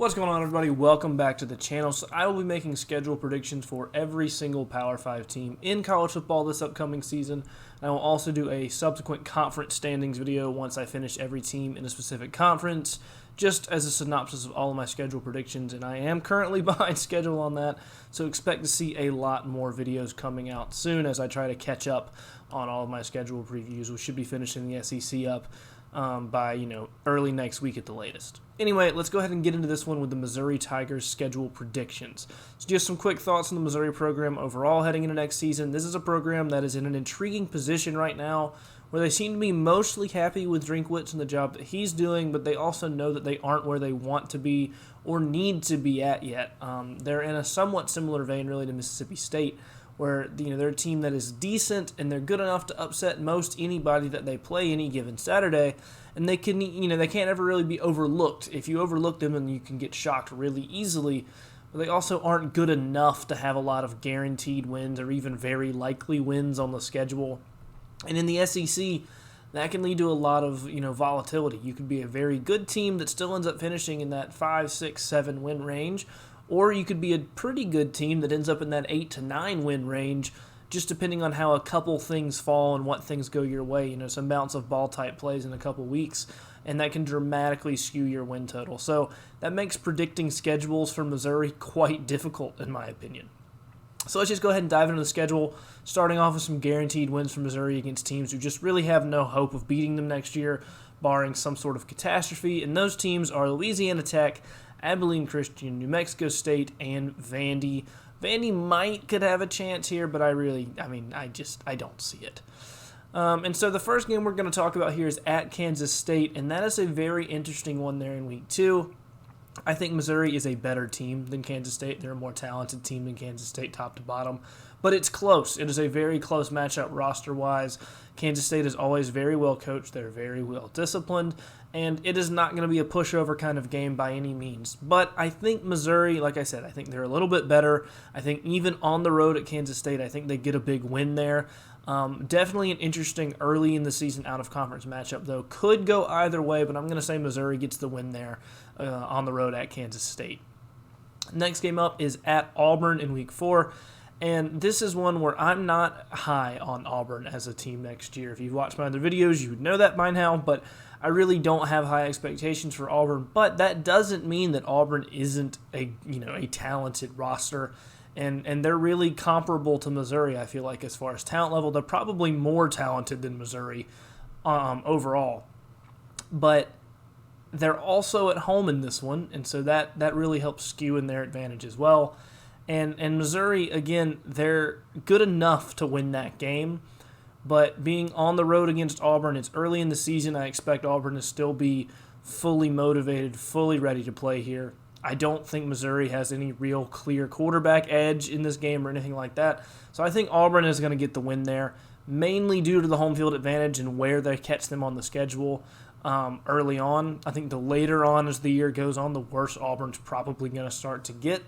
What's going on, everybody? Welcome back to the channel. So I will be making schedule predictions for every single Power 5 team in college football this upcoming season. I will also do a subsequent conference standings video once I finish every team in a specific conference, just as a synopsis of all of my schedule predictions, and I am currently behind schedule on that, so expect to see a lot more videos coming out soon as I try to catch up on all of my schedule previews. We should be finishing the SEC up by early next week at the latest. Anyway, let's go ahead and get into this one with the Missouri Tigers schedule predictions. So just some quick thoughts on the Missouri program overall heading into next season. This is a program that is in an intriguing position right now where they seem to be mostly happy with Drinkwitz and the job that he's doing, but they also know that they aren't where they want to be or need to be at yet. They're in a somewhat similar vein really to Mississippi State, where they're a team that is decent and they're good enough to upset most anybody that they play any given Saturday, and they can't ever really be overlooked. If you overlook them, then you can get shocked really easily. But they also aren't good enough to have a lot of guaranteed wins or even very likely wins on the schedule. And in the SEC, that can lead to a lot of volatility. You could be a very good team that still ends up finishing in that 5, 6, 7 win range, or you could be a pretty good team that ends up in that 8 to 9 win range, just depending on how a couple things fall and what things go your way. Some bounce of ball type plays in a couple weeks, and that can dramatically skew your win total. So that makes predicting schedules for Missouri quite difficult, in my opinion. So let's just go ahead and dive into the schedule, starting off with some guaranteed wins for Missouri against teams who just really have no hope of beating them next year, barring some sort of catastrophe. And those teams are Louisiana Tech, Abilene Christian, New Mexico State, and Vandy. Vandy could have a chance here, but I don't see it. And so the first game we're going to talk about here is at Kansas State, and that is a very interesting one there in Week 2. I think Missouri is a better team than Kansas State. They're a more talented team than Kansas State top to bottom. But it's close. It is a very close matchup roster-wise. Kansas State is always very well coached. They're very well disciplined. And it is not going to be a pushover kind of game by any means. But I think Missouri, like I said, I think they're a little bit better. I think even on the road at Kansas State, I think they get a big win there. Definitely an interesting early in the season out-of-conference matchup, though. Could go either way, but I'm going to say Missouri gets the win there on the road at Kansas State. Next game up is at Auburn in Week 4. And this is one where I'm not high on Auburn as a team next year. If you've watched my other videos, you would know that by now, but I really don't have high expectations for Auburn. But that doesn't mean that Auburn isn't a talented roster. And they're really comparable to Missouri, I feel like, as far as talent level. They're probably more talented than Missouri overall. But they're also at home in this one, and so that really helps skew in their advantage as well. And Missouri, again, they're good enough to win that game, but being on the road against Auburn, it's early in the season. I expect Auburn to still be fully motivated, fully ready to play here. I don't think Missouri has any real clear quarterback edge in this game or anything like that. So I think Auburn is going to get the win there, mainly due to the home field advantage and where they catch them on the schedule early on. I think the later on as the year goes on, the worse Auburn's probably going to start to get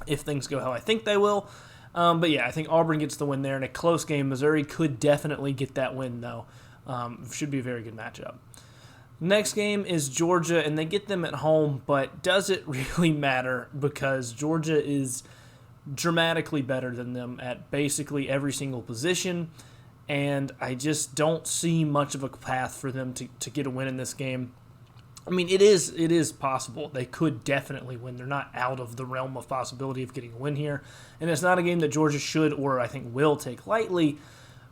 if things go how I think they will. But yeah, I think Auburn gets the win there in a close game. Missouri could definitely get that win, though. Should be a very good matchup. Next game is Georgia, and they get them at home, but does it really matter? Because Georgia is dramatically better than them at basically every single position, and I just don't see much of a path for them to get a win in this game. I mean, it is possible. They could definitely win. They're not out of the realm of possibility of getting a win here. And it's not a game that Georgia should or I think will take lightly.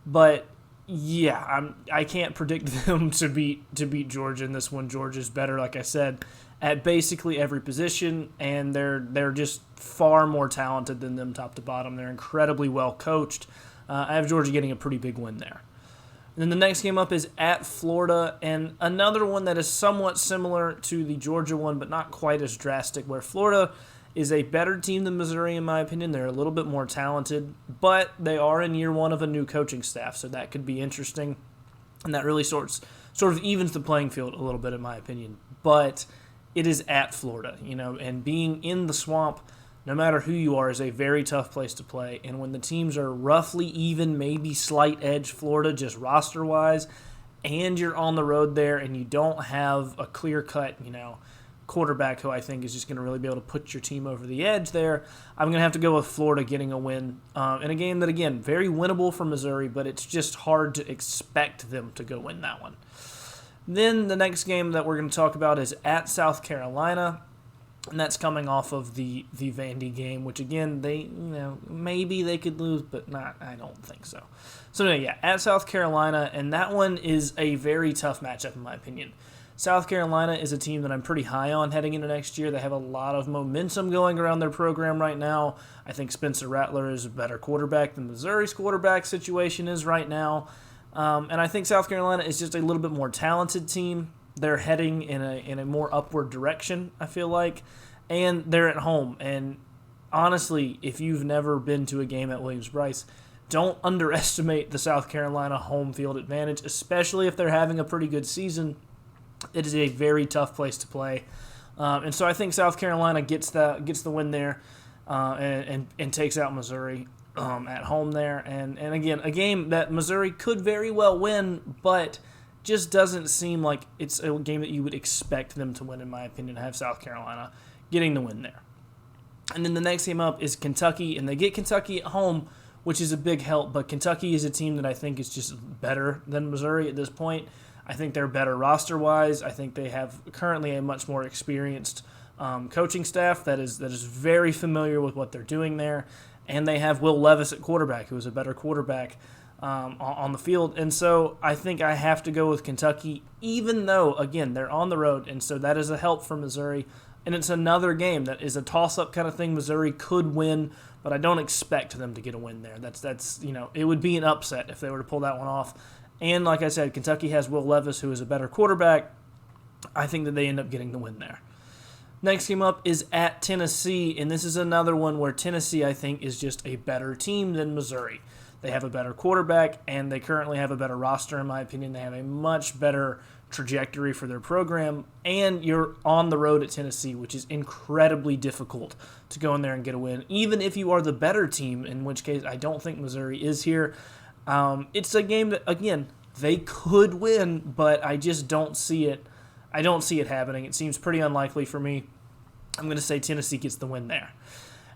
But, yeah, I can't predict them to beat Georgia in this one. Georgia's better, like I said, at basically every position. And they're just far more talented than them top to bottom. They're incredibly well coached. I have Georgia getting a pretty big win there. And then the next game up is at Florida, and another one that is somewhat similar to the Georgia one, but not quite as drastic, where Florida is a better team than Missouri, in my opinion. They're a little bit more talented, but they are in year one of a new coaching staff, so that could be interesting, and that really sort of evens the playing field a little bit, in my opinion. But it is at Florida, and being in the swamp, no matter who you are, is a very tough place to play. And when the teams are roughly even, maybe slight edge Florida, just roster-wise, and you're on the road there and you don't have a clear-cut, quarterback who I think is just going to really be able to put your team over the edge there. I'm going to have to go with Florida getting a win in a game that, again, very winnable for Missouri, but it's just hard to expect them to go win that one. Then the next game that we're going to talk about is at South Carolina, and that's coming off of the Vandy game, which, again, maybe they could lose, but I don't think so. So, yeah, at South Carolina, and that one is a very tough matchup in my opinion. South Carolina is a team that I'm pretty high on heading into next year. They have a lot of momentum going around their program right now. I think Spencer Rattler is a better quarterback than Missouri's quarterback situation is right now. And I think South Carolina is just a little bit more talented team. They're heading in a more upward direction, I feel like. And they're at home. And honestly, if you've never been to a game at Williams-Brice, don't underestimate the South Carolina home field advantage, especially if they're having a pretty good season. It is a very tough place to play, and so I think South Carolina gets the win there, and takes out Missouri at home there. And again, a game that Missouri could very well win, but just doesn't seem like it's a game that you would expect them to win, in my opinion. To have South Carolina getting the win there, and then the next game up is Kentucky, and they get Kentucky at home, which is a big help. But Kentucky is a team that I think is just better than Missouri at this point. I think they're better roster-wise. I think they have currently a much more experienced coaching staff that is very familiar with what they're doing there. And they have Will Levis at quarterback, who is a better quarterback on the field. And so I think I have to go with Kentucky, even though, again, they're on the road. And so that is a help for Missouri. And it's another game that is a toss-up kind of thing. Missouri could win, but I don't expect them to get a win there. That's it would be an upset if they were to pull that one off. And like I said, Kentucky has Will Levis, who is a better quarterback. I think that they end up getting the win there. Next game up is at Tennessee, and this is another one where Tennessee, I think, is just a better team than Missouri. They have a better quarterback, and they currently have a better roster, in my opinion. They have a much better trajectory for their program, and you're on the road at Tennessee, which is incredibly difficult to go in there and get a win, even if you are the better team, in which case I don't think Missouri is here. It's a game that, again, they could win, but I just don't see it. I don't see it happening. It seems pretty unlikely for me. I'm going to say Tennessee gets the win there.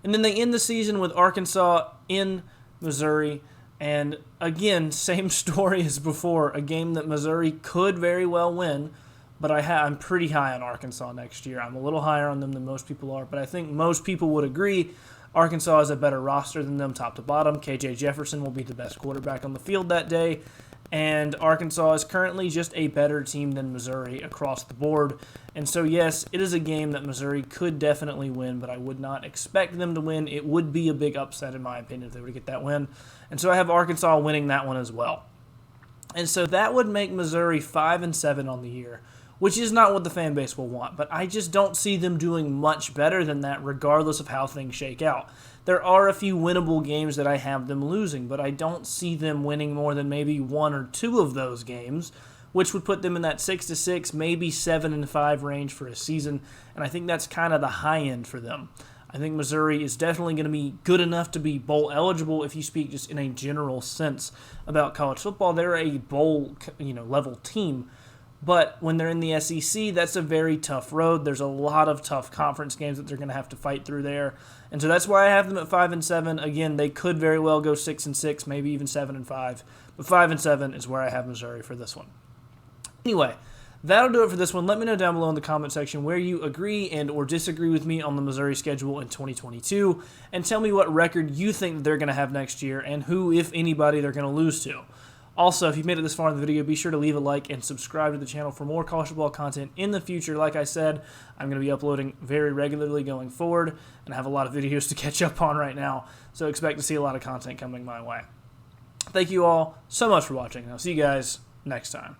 And then they end the season with Arkansas in Missouri. And again, same story as before, a game that Missouri could very well win, but I'm pretty high on Arkansas next year. I'm a little higher on them than most people are, but I think most people would agree Arkansas has a better roster than them top to bottom. KJ Jefferson will be the best quarterback on the field that day. And Arkansas is currently just a better team than Missouri across the board. And so, yes, it is a game that Missouri could definitely win, but I would not expect them to win. It would be a big upset, in my opinion, if they were to get that win. And so I have Arkansas winning that one as well. And so that would make Missouri 5-7 on the year, which is not what the fan base will want. But I just don't see them doing much better than that, regardless of how things shake out. There are a few winnable games that I have them losing, but I don't see them winning more than maybe one or two of those games, which would put them in that 6-6, maybe 7-5 range for a season, and I think that's kind of the high end for them. I think Missouri is definitely going to be good enough to be bowl eligible if you speak just in a general sense about college football. They're a bowl level team. But when they're in the SEC, that's a very tough road. There's a lot of tough conference games that they're going to have to fight through there. And so that's why I have them at 5-7. Again, they could very well go 6-6, maybe even 7-5. But 5-7 is where I have Missouri for this one. Anyway, that'll do it for this one. Let me know down below in the comment section where you agree and or disagree with me on the Missouri schedule in 2022. And tell me what record you think that they're going to have next year and who, if anybody, they're going to lose to. Also, if you've made it this far in the video, be sure to leave a like and subscribe to the channel for more college football content in the future. Like I said, I'm going to be uploading very regularly going forward, and I have a lot of videos to catch up on right now, so expect to see a lot of content coming my way. Thank you all so much for watching, and I'll see you guys next time.